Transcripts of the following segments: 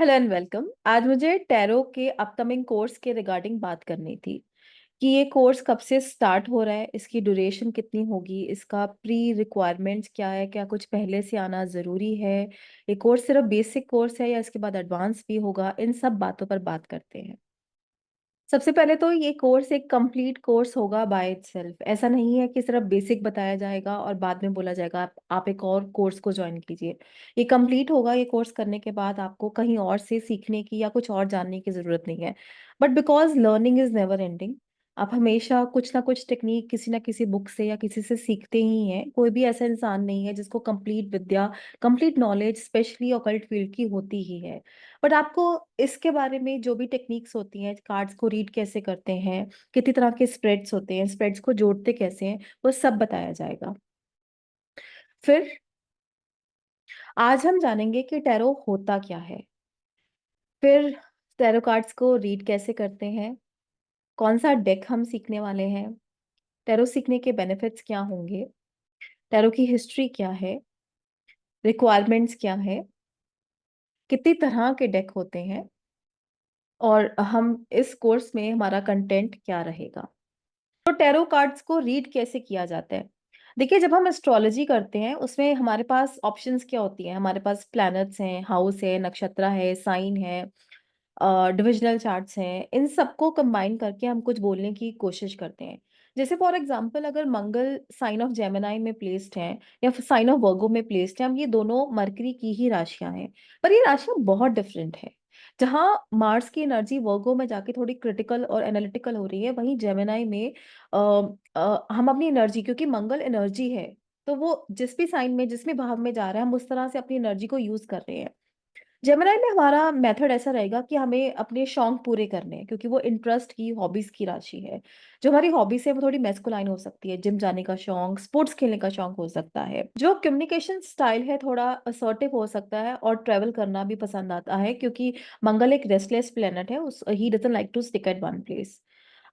Hello and welcome. आज मुझे tarot के अपकमिंग कोर्स के रिगार्डिंग बात करनी थी कि ये कोर्स कब से स्टार्ट हो रहा है, इसकी ड्यूरेशन कितनी होगी, इसका प्री रिक्वायरमेंट्स क्या है, क्या कुछ पहले से आना ज़रूरी है, ये कोर्स सिर्फ बेसिक कोर्स है या इसके बाद एडवांस भी होगा, इन सब बातों पर बात करते हैं। सबसे पहले तो ये कोर्स एक कंप्लीट कोर्स होगा बाय इटसेल्फ। ऐसा नहीं है कि सिर्फ बेसिक बताया जाएगा और बाद में बोला जाएगा आप एक और कोर्स को ज्वाइन कीजिए। ये कंप्लीट होगा। ये कोर्स करने के बाद आपको कहीं और से सीखने की या कुछ और जानने की ज़रूरत नहीं है। But because learning is never ending, आप हमेशा कुछ ना कुछ टेक्निक किसी ना किसी बुक से या किसी से सीखते ही हैं। कोई भी ऐसा इंसान नहीं है जिसको कंप्लीट विद्या, complete knowledge specially occult field की होती ही है। बट आपको इसके बारे में जो भी टेक्निक्स होती हैं, कार्ड्स को रीड कैसे करते हैं, कितनी तरह के स्प्रेड्स होते हैं, स्प्रेड्स को जोड़ते कैसे हैं, वो सब बताया जाएगा। फिर आज हम जानेंगे कि टैरो होता क्या है। फिर टैरो कार्ड्स को रीड कैसे करते हैं, कौन सा डेक हम सीखने वाले हैं, टैरो सीखने के बेनिफिट्स क्या होंगे, टैरो की हिस्ट्री क्या है, रिक्वायरमेंट्स क्या है, कितनी तरह के डेक होते हैं, और हम इस कोर्स में हमारा कंटेंट क्या रहेगा। तो टैरो कार्ड्स को रीड कैसे किया जाता है? देखिए, जब हम एस्ट्रोलॉजी करते हैं उसमें हमारे पास ऑप्शंस क्या होती हैं। हमारे पास प्लैनेट्स हैं, हाउस है, नक्षत्र है, साइन है, डिविजनल चार्ट्स हैं। इन सबको कंबाइन करके हम कुछ बोलने की कोशिश करते हैं। जैसे फॉर एग्जांपल, अगर मंगल साइन ऑफ जेमिनाई में प्लेस्ड है या फिर साइन ऑफ वर्गो में प्लेस्ड है, हम ये दोनों मरकरी की ही राशियां हैं, पर ये राशियां बहुत डिफरेंट है। जहाँ मार्स की एनर्जी वर्गो में जाके थोड़ी क्रिटिकल और एनालिटिकल हो रही है, वहीं जेमिनाई में हम अपनी एनर्जी, क्योंकि मंगल एनर्जी है, तो वो जिस भी साइन में जिस भी भाव में जा रहा है हम उस तरह से अपनी एनर्जी को यूज कर रहे हैं। जेमिनाई में हमारा मेथड ऐसा रहेगा कि हमें अपने शौक पूरे करने हैं, क्योंकि वो इंटरेस्ट की हॉबीज की राशि है। जो हमारी हॉबीज है वो थोड़ी मैस्कुलाइन हो सकती है। जिम जाने का शौक, स्पोर्ट्स खेलने का शौक हो सकता है। जो कम्युनिकेशन स्टाइल है थोड़ा असर्टिव हो सकता है, और ट्रेवल करना भी पसंद आता है, क्योंकि मंगल एक रेस्टलेस प्लेनेट है। उस he doesn't like to stick at one place.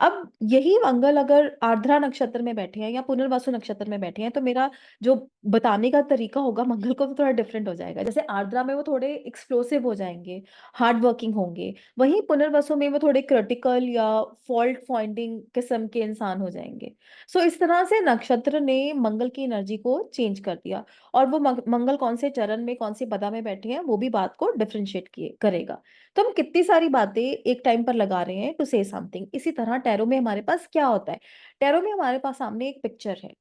अब यही मंगल अगर आर्द्रा नक्षत्र में बैठे हैं या पुनर्वसु नक्षत्र में बैठे हैं, तो मेरा जो बताने का तरीका होगा मंगल को तो थोड़ा डिफरेंट हो जाएगा। जैसे आर्द्रा में वो थोड़े एक्सप्लोसिव हो जाएंगे, हार्ड वर्किंग होंगे, वहीं पुनर्वसु में वो थोड़े क्रिटिकल या फॉल्ट फाइंडिंग किस्म के इंसान हो जाएंगे। सो इस तरह से नक्षत्र ने मंगल की एनर्जी को चेंज कर दिया, और वो मंगल कौन से चरण में, कौन सी पदा में बैठे हैं, वो भी बात को डिफरेंशिएट किए करेगा। तो हम कितनी सारी बातें एक टाइम पर लगा रहे हैं टू से समथिंग। इसी तरह टैरो में हमारे पास क्या होता है। टैरो में हमारे पास सामने एक पिक्चर है।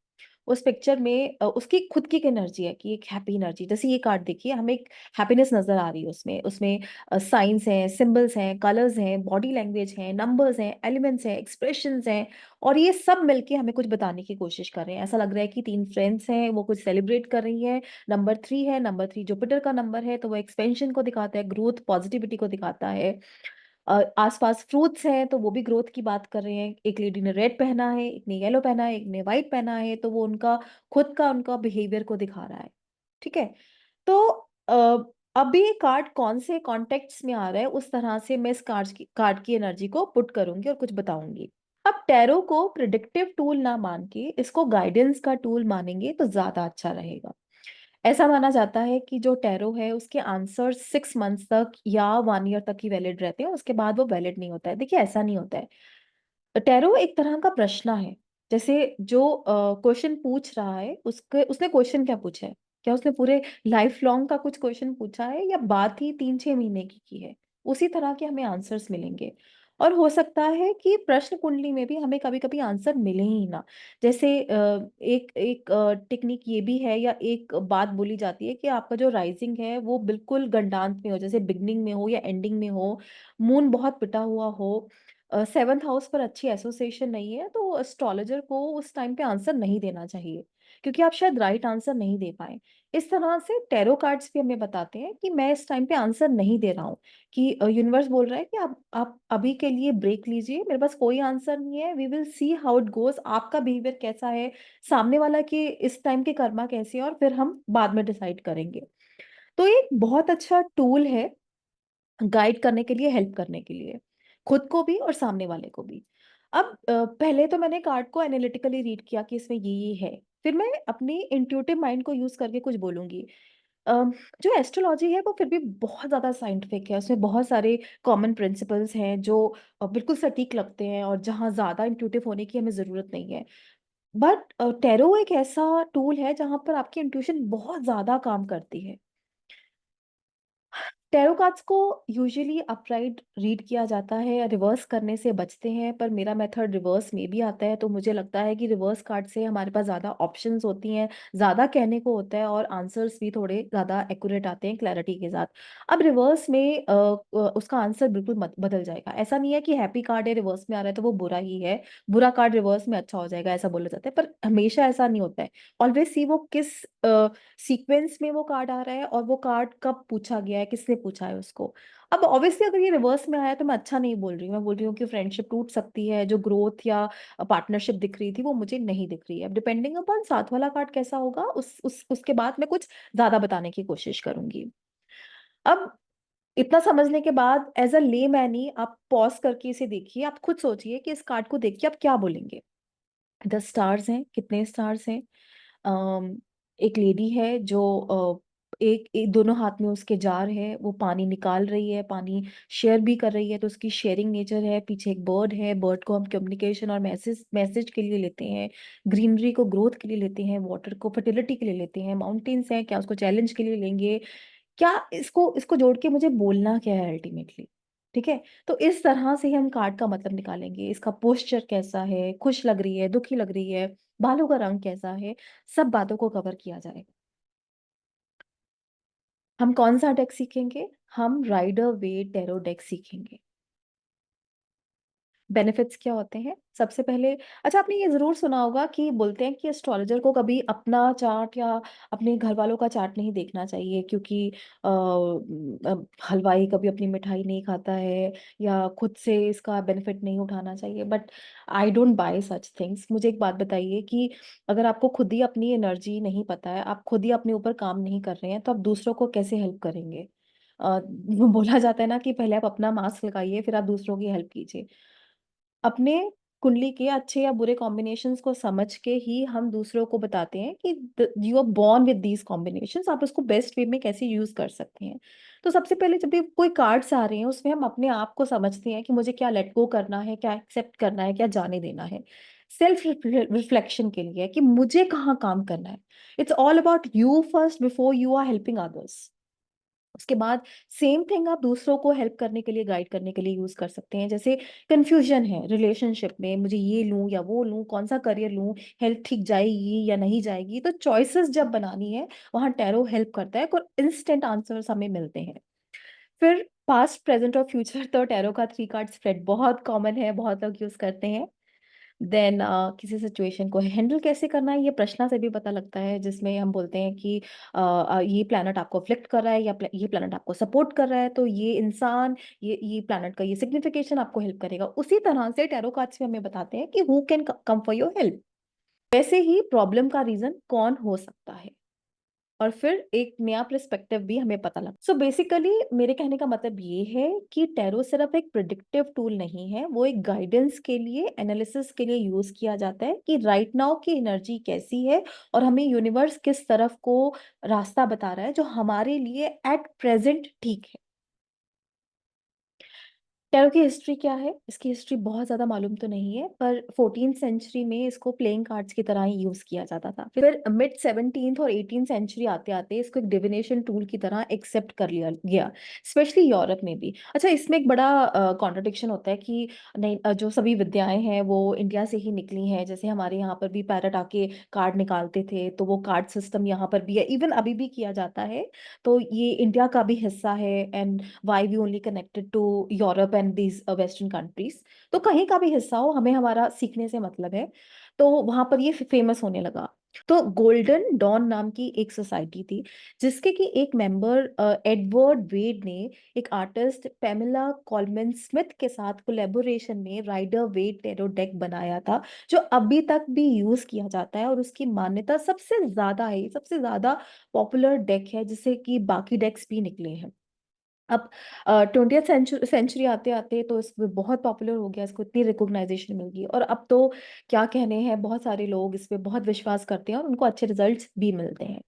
उस पिक्चर में उसकी खुद की एक एनर्जी है कि एक हैप्पी एनर्जी। जैसे ये कार्ड देखिए, हमें एक हैप्पीनेस नजर आ रही है उसमें। उसमें साइंस हैं, सिंबल्स हैं, कलर्स हैं, बॉडी लैंग्वेज हैं, नंबर्स हैं, एलिमेंट्स हैं, एक्सप्रेशंस हैं, और ये सब मिलके हमें कुछ बताने की कोशिश कर रहे हैं। ऐसा लग रहा है कि तीन फ्रेंड्स हैं, वो कुछ सेलिब्रेट कर रही हैं। नंबर 3 है, नंबर 3 जुपिटर का नंबर है, तो वो एक्सपेंशन को दिखाता है, ग्रोथ पॉजिटिविटी को दिखाता है। आसपास फ्रूट्स हैं, तो वो भी ग्रोथ की बात कर रहे हैं। एक लेडी ने रेड पहना है, एक ने येलो पहना है, एक ने व्हाइट पहना है, तो वो उनका खुद का उनका बिहेवियर को दिखा रहा है। ठीक है। तो अभी ये कार्ड कौन से कॉन्टेक्ट्स में आ रहा है, उस तरह से मैं इस कार्ड की एनर्जी को पुट करूंगी और कुछ बताऊंगी। अब टैरो को प्रिडिक्टिव टूल ना मान के इसको गाइडेंस का टूल मानेंगे तो ज्यादा अच्छा रहेगा। ऐसा माना जाता है कि जो टैरो है उसके आंसर 6 मंथ्स तक या 1 ईयर तक ही वैलिड रहते हैं, उसके बाद वो वैलिड नहीं होता है। देखिए, ऐसा नहीं होता है। टैरो एक तरह का प्रश्न है। जैसे जो क्वेश्चन पूछ रहा है, उसके उसने क्वेश्चन क्या पूछा है, क्या उसने पूरे लाइफ लॉन्ग का कुछ क्वेश्चन पूछा है या बात ही 3-6 महीने की है, उसी तरह के हमें आंसर्स मिलेंगे। और हो सकता है कि प्रश्न कुंडली में भी हमें कभी कभी आंसर मिले ही ना। जैसे एक एक टेक्निक ये भी है, या एक बात बोली जाती है कि आपका जो राइजिंग है वो बिल्कुल गंडांत में हो, जैसे बिगनिंग में हो या एंडिंग में हो, मून बहुत पिटा हुआ हो, 7th हाउस पर अच्छी एसोसिएशन नहीं है, तो एस्ट्रोलॉजर को उस टाइम पे आंसर नहीं देना चाहिए, क्योंकि आप शायद राइट आंसर नहीं दे पाए। इस तरह से टैरो कार्ड्स भी हमें बताते हैं कि मैं इस टाइम पे आंसर नहीं दे रहा हूँ, कि यूनिवर्स बोल रहा है कि आप अभी के लिए ब्रेक लीजिए, मेरे पास कोई आंसर नहीं है, we will see how it goes, आपका बिहेवियर कैसा है, सामने वाला के इस टाइम के कर्मा कैसे हैं, और फिर हम बाद में डिसाइड करेंगे। तो ये एक बहुत अच्छा टूल है गाइड करने के लिए, हेल्प करने के लिए, खुद को भी और सामने वाले को भी। अब पहले तो मैंने कार्ड को एनालिटिकली रीड किया कि इसमें ये है। फिर मैं अपनी इंट्यूटिव माइंड को यूज करके कुछ बोलूंगी। अम, जो एस्ट्रोलॉजी है वो फिर भी बहुत ज़्यादा साइंटिफिक है, उसमें बहुत सारे कॉमन प्रिंसिपल्स हैं जो बिल्कुल सटीक लगते हैं और जहाँ ज़्यादा इंट्यूटिव होने की हमें ज़रूरत नहीं है। बट टैरो एक ऐसा टूल है जहाँ पर आपकी इंट्यूशन बहुत ज़्यादा काम करती है। टैरो कार्ड्स को यूजुअली अपराइट रीड किया जाता है, रिवर्स करने से बचते हैं, पर मेरा मेथड रिवर्स में भी आता है, तो मुझे लगता है कि रिवर्स कार्ड से हमारे पास ज़्यादा ऑप्शंस होती हैं, ज़्यादा कहने को होता है और आंसर्स भी थोड़े ज़्यादा एक्यूरेट आते हैं क्लैरिटी के साथ। अब रिवर्स में उसका आंसर बिल्कुल बदल जाएगा। ऐसा नहीं है कि हैप्पी कार्ड है रिवर्स में आ रहा है तो वो बुरा ही है, बुरा कार्ड रिवर्स में अच्छा हो जाएगा, ऐसा बोला जाता है, पर हमेशा ऐसा नहीं होता है। ऑलवेज सी वो किस सीक्वेंस में वो कार्ड आ रहा है और वो कार्ड कब पूछा गया है, किसने पूछा है उसको। अब ऑब्वियसली अगर ये रिवर्स में आया तो मैं अच्छा नहीं बोल रही हूँ, मैं बोल रही हूँ कि फ्रेंडशिप टूट सकती है, जो ग्रोथ या पार्टनरशिप दिख रही थी वो मुझे नहीं दिख रही है। अब डिपेंडिंग अपॉन साथ वाला कार्ड कैसा होगा उसके बाद मैं कुछ ज्यादा बताने की कोशिश करूंगी। अब इतना समझने के बाद एज अ ले मैन ही आप पॉज करके इसे देखिए, आप खुद सोचिए कि इस कार्ड को देख के आप क्या बोलेंगे। 10 स्टार्स हैं, कितने स्टार्स हैं? अम, एक लेडी है जो दोनों हाथ में उसके जार है, वो पानी निकाल रही है, पानी शेयर भी कर रही है, तो उसकी शेयरिंग नेचर है। पीछे एक बर्ड है, बर्ड को हम कम्युनिकेशन और मैसेज मैसेज के लिए लेते हैं, ग्रीनरी को ग्रोथ के लिए लेते हैं, वाटर को फर्टिलिटी के लिए लेते हैं, माउंटेन्स हैं क्या उसको चैलेंज के लिए लेंगे, क्या इसको इसको जोड़ के मुझे बोलना क्या है अल्टीमेटली। ठीक है, तो इस तरह से ही हम कार्ड का मतलब निकालेंगे, इसका पोस्चर कैसा है, खुश लग रही है, दुखी लग रही है, बालों का रंग कैसा है, सब बातों को कवर किया जाएगा। हम कौन सा डेक सीखेंगे? हम राइडर वेट टैरो डेक सीखेंगे। बेनिफिट्स क्या होते हैं? सबसे पहले, अच्छा आपने ये जरूर सुना होगा कि बोलते हैं कि एस्ट्रोलॉजर को कभी अपना चार्ट या अपने घर वालों का चार्ट नहीं देखना चाहिए, क्योंकि हलवाई कभी अपनी मिठाई नहीं खाता है, या खुद से इसका बेनिफिट नहीं उठाना चाहिए। But I don't buy such things. मुझे एक बात बताइए कि अगर आपको खुद ही अपनी एनर्जी नहीं पता है, आप खुद ही अपने ऊपर काम नहीं कर रहे हैं, तो आप दूसरों को कैसे हेल्प करेंगे? वो बोला जाता है ना कि पहले आप अपना मास्क लगाइए, फिर आप दूसरों की हेल्प कीजिए। अपने कुंडली के अच्छे या बुरे कॉम्बिनेशंस को समझ के ही हम दूसरों को बताते हैं कि you are born with these combinations, आप उसको बेस्ट वे में कैसे यूज कर सकते हैं। तो सबसे पहले जब भी कोई कार्ड्स आ रहे हैं उसमें हम अपने आप को समझते हैं कि मुझे क्या लेट गो करना है, क्या एक्सेप्ट करना है, क्या जाने देना है। सेल्फ रिफ्लेक्शन के लिए कि मुझे कहाँ काम करना है। It's all about you first before you are helping others. उसके बाद सेम थिंग आप दूसरों को हेल्प करने के लिए, गाइड करने के लिए यूज कर सकते हैं। जैसे कंफ्यूजन है रिलेशनशिप में, मुझे ये लूं या वो लूं, कौन सा करियर लूं, हेल्थ ठीक जाएगी या नहीं जाएगी, तो चॉइसेस जब बनानी है वहां टैरो हेल्प करता है और इंस्टेंट आंसर्स हमें मिलते हैं। फिर पास्ट प्रेजेंट और फ्यूचर, तो टैरो का 3 कार्ड स्प्रेड बहुत कॉमन है, बहुत लोग यूज करते हैं। देन किसी सिचुएशन को हैंडल कैसे करना है, ये प्रश्न से भी पता लगता है, जिसमें हम बोलते हैं कि ये प्लैनेट आपको अफ्लिक्ट कर रहा है या ये प्लैनेट आपको सपोर्ट कर रहा है, तो ये इंसान, ये प्लैनेट का ये सिग्निफिकेशन आपको हेल्प करेगा। उसी तरह से टैरो कार्ड्स में हमें बताते हैं कि who can come for your help. वैसे ही प्रॉब्लम का रीजन कौन हो सकता है, और फिर एक नया पर्सपेक्टिव भी हमें पता लगा। सो बेसिकली मेरे कहने का मतलब ये है कि टैरो सिर्फ एक प्रिडिक्टिव टूल नहीं है, वो एक गाइडेंस के लिए, एनालिसिस के लिए यूज किया जाता है कि राइट नाउ की एनर्जी कैसी है और हमें यूनिवर्स किस तरफ को रास्ता बता रहा है जो हमारे लिए एट प्रेजेंट ठीक है। टैरो की हिस्ट्री क्या है? इसकी हिस्ट्री बहुत ज्यादा मालूम तो नहीं है, पर 14th सेंचुरी में इसको प्लेइंग कार्ड्स की तरह ही यूज किया जाता था। फिर मिड 17th और 18th सेंचुरी आते आते इसको एक डिविनेशन टूल की तरह एक्सेप्ट कर लिया गया, स्पेशली यूरोप में भी। अच्छा, इसमें एक बड़ा कॉन्ट्रडिक्शन होता है कि नहीं, जो सभी विद्याएं हैं वो इंडिया से ही निकली हैं। जैसे हमारे यहाँ पर भी पैरट आके कार्ड निकालते थे, तो वो कार्ड सिस्टम यहाँ पर भी है, इवन अभी भी किया जाता है। तो ये इंडिया का भी हिस्सा है, and why we only connected to Europe and these western countries. तो कहीं का भी हिस्सा हो, हमें हमारा सीखने से मतलब है। तो वहां पर ये फेमस होने लगा। तो गोल्डन डॉन नाम की एक सोसाइटी थी, जिसके कि एक मेंबर एडवर्ड वेड ने एक आर्टिस्ट पेमिला कॉलमैन स्मिथ के साथ कोलेबोरेशन में राइडर वेड टेरो डेक बनाया था, जो अभी तक भी यूज किया जाता है और उसकी मान्यता सबसे ज्यादा है, सबसे ज्यादा पॉपुलर डेक है, जिससे कि बाकी डेक्स भी निकले हैं। अब 20th सेंचुरी आते आते तो इसमें बहुत पॉपुलर हो गया, इसको इतनी रिकॉग्नाइजेशन मिल गई, और अब तो क्या कहने हैं, बहुत सारे लोग इस पे बहुत विश्वास करते हैं और उनको अच्छे रिजल्ट्स भी मिलते हैं।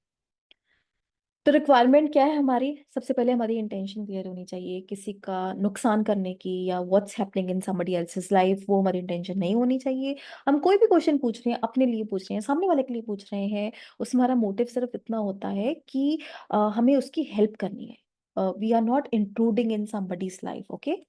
तो रिक्वायरमेंट क्या है हमारी? सबसे पहले हमारी इंटेंशन क्लियर होनी चाहिए, किसी का नुकसान करने की या what's happening in somebody else's life, वो हमारी इंटेंशन नहीं होनी चाहिए। हम कोई भी क्वेश्चन पूछ रहे हैं, अपने लिए पूछ रहे हैं, सामने वाले के लिए पूछ रहे हैं, उसमें हमारा मोटिव सिर्फ इतना होता है कि हमें उसकी हेल्प करनी है। We are not intruding in somebody's life, okay.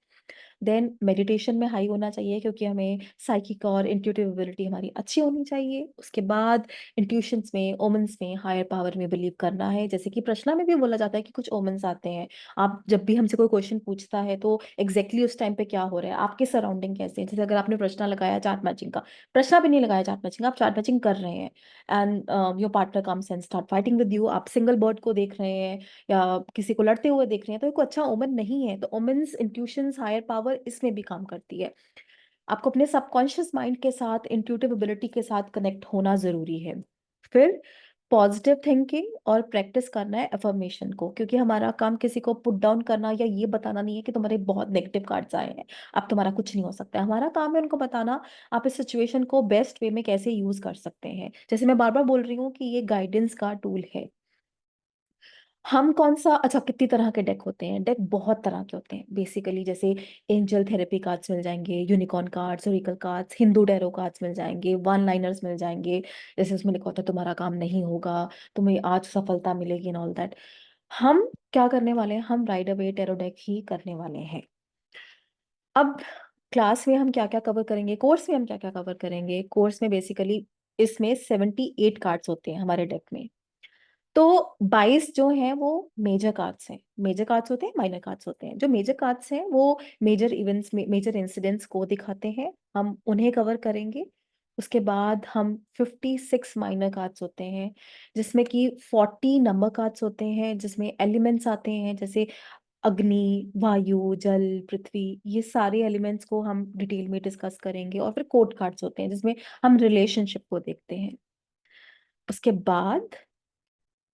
Then meditation में हाई होना चाहिए, क्योंकि हमें साइकिक और इंट्यूटिव एबिलिटी हमारी अच्छी होनी चाहिए। उसके बाद इंट्यूशंस में, ओमेंस में, हायर पावर में बिलीव करना है। जैसे कि प्रश्ना में भी बोला जाता है कि कुछ ओमेंस आते हैं। आप जब भी हमसे कोई क्वेश्चन पूछता है तो एग्जैक्टली उस टाइम पे क्या हो रहा है, आपके सराउंडिंग कैसे हैं। जैसे अगर आपने प्रश्न लगाया चार्ट मैचिंग का, प्रश्न भी नहीं लगाया चार्ट मैचिंग, आप चार्ट मैचिंग कर रहे हैं and your partner comes and start fighting with you, आप सिंगल बर्ड को देख रहे हैं या किसी को लड़ते हुए देख रहे हैं, तो ये कोई अच्छा ओमन नहीं है। तो ओमेन्स, इंट्यूशंस, हायर पावर इसमें भी काम करती है। आपको अपने सबकॉन्शियस माइंड के साथ, इंट्यूटिव एबिलिटी के साथ कनेक्ट होना जरूरी है। फिर पॉजिटिव थिंकिंग और प्रैक्टिस करना है अफर्मेशन को, क्योंकि हमारा काम किसी को पुट डाउन करना या ये बताना नहीं है कि तुम्हारे बहुत नेगेटिव कार्ड्स आए हैं, अब तुम्हारा कुछ नहीं हो सकता है। हमारा काम है उनको बताना आप इस सिचुएशन को बेस्ट वे में कैसे यूज कर सकते हैं। जैसे मैं बार बार बोल रही हूँ कि ये गाइडेंस का टूल है। हम कौन सा, अच्छा कितनी तरह के डेक होते हैं? डेक बहुत तरह के होते हैं बेसिकली। जैसे एंजल थेरेपी कार्ड्स मिल जाएंगे, unicorn cards, oracle cards, Hindu tarot cards मिल जाएंगे, वन लाइनर्स मिल जाएंगे। जैसे उसमें लिखा होता है तुम्हारा काम नहीं होगा, तुम्हें आज सफलता मिलेगी एंड ऑल दैट। हम क्या करने वाले हैं? हम राइड अवे टैरो डेक ही करने वाले हैं। अब क्लास में हम क्या क्या कवर करेंगे, कोर्स में हम क्या क्या कवर करेंगे? कोर्स में बेसिकली इसमें 78 कार्ड्स होते हैं हमारे डेक में। तो 22 जो हैं वो मेजर कार्ड्स हैं। मेजर कार्ड्स होते हैं, माइनर कार्ड्स होते हैं। जो मेजर कार्ड्स हैं वो मेजर इवेंट्स में, मेजर इंसिडेंट्स को दिखाते हैं, हम उन्हें कवर करेंगे। उसके बाद हम 56 माइनर कार्ड्स होते हैं, जिसमें कि 40 नंबर कार्ड्स होते हैं, जिसमें एलिमेंट्स आते हैं जैसे अग्नि, वायु, जल, पृथ्वी। ये सारे एलिमेंट्स को हम डिटेल में डिस्कस करेंगे। और फिर कोड कार्ड्स होते हैं, जिसमें हम रिलेशनशिप को देखते हैं। उसके बाद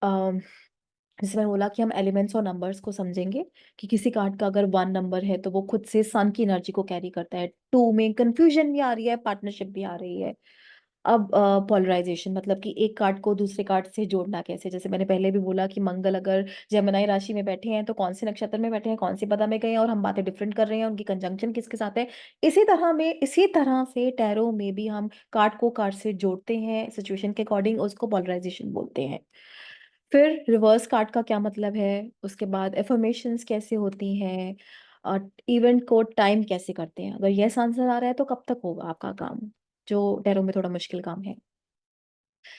जैसे मैंने बोला कि हम एलिमेंट्स और नंबर्स को समझेंगे, कि किसी कार्ड का अगर 1 नंबर है तो वो खुद से सन की एनर्जी को कैरी करता है। 2 में कंफ्यूजन भी आ रही है, पार्टनरशिप भी आ रही है। अब पोलराइजेशन मतलब कि एक कार्ड को दूसरे कार्ड से जोड़ना कैसे। जैसे मैंने पहले भी बोला कि मंगल अगर जमनाई राशि में बैठे हैं तो कौन से नक्षत्र में बैठे हैं, कौन सी पदा में गए हैं, और हम बातें डिफरेंट कर रहे हैं, उनकी कंजंक्शन किसके साथ है। इसी तरह से टैरो में भी हम कार्ड को कार्ड से जोड़ते हैं सिचुएशन के अकॉर्डिंग, उसको पोलराइजेशन बोलते हैं। फिर रिवर्स कार्ड का क्या मतलब है, उसके बाद एफर्मेशंस कैसे होती हैं, और इवेंट को टाइम कैसे करते हैं। अगर यस आंसर आ रहा है तो कब तक होगा आपका काम, जो टैरो में थोड़ा मुश्किल काम है।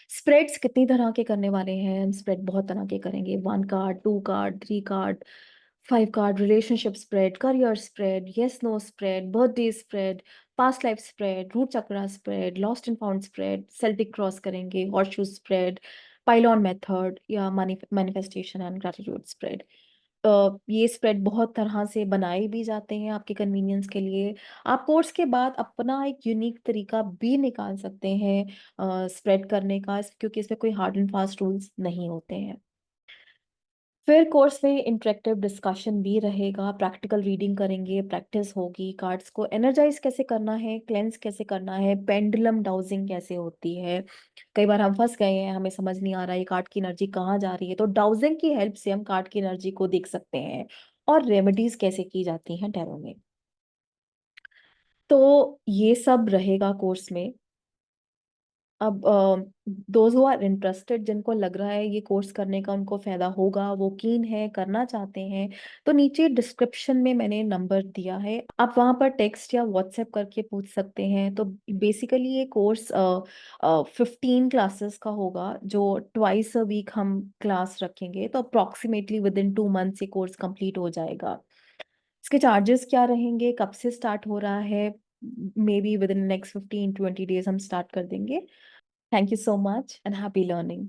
स्प्रेड्स कितनी तरह के करने वाले हैं? हम स्प्रेड बहुत तरह के करेंगे। 1 card, 2 card, 3 card, 5 card, relationship spread, career spread, yes no spread, birthday spread, past life spread, root chakra spread, lost and found spread, Celtic cross करेंगे, हॉर्स स्प्रेड, पाइलॉन मेथड, या मैनिफेस्टेशन एंड ग्रेटिट्यूड स्प्रेड। ये spread बहुत तरह से बनाए भी जाते हैं आपके कन्वीनियंस के लिए। आप कोर्स के बाद अपना एक यूनिक तरीका भी निकाल सकते हैं स्प्रेड करने का, क्योंकि इसमें कोई हार्ड एंड फास्ट रूल्स नहीं होते हैं। फिर कोर्स में इंटरेक्टिव डिस्कशन भी रहेगा, प्रैक्टिकल रीडिंग करेंगे, प्रैक्टिस होगी, कार्ड्स को एनर्जाइज कैसे करना है, क्लेंस कैसे करना है, पेंडुलम डाउजिंग कैसे होती है। कई बार हम फंस गए हैं, हमें समझ नहीं आ रहा है कार्ड की एनर्जी कहाँ जा रही है, तो डाउजिंग की हेल्प से हम कार्ड की एनर्जी को देख सकते हैं। और रेमेडीज कैसे की जाती हैं टैरो में। तो ये सब रहेगा कोर्स में। अब दोज हु आर इंटरेस्टेड, जिनको लग रहा है ये कोर्स करने का उनको फायदा होगा, वो कीन है, करना चाहते हैं, तो नीचे डिस्क्रिप्शन में मैंने नंबर दिया है, आप वहां पर टेक्स्ट या व्हाट्सएप करके पूछ सकते हैं। तो बेसिकली ये कोर्स 15 क्लासेस का होगा, जो ट्वाइस अ वीक हम क्लास रखेंगे। तो अप्रोक्सीमेटली विद इन 2 मंथ्स ये कोर्स कंप्लीट हो जाएगा। इसके चार्जेस क्या रहेंगे, कब से स्टार्ट हो रहा है? May be with in next 15-20 days हम स्टार्ट कर देंगे। Thank you so much and happy learning.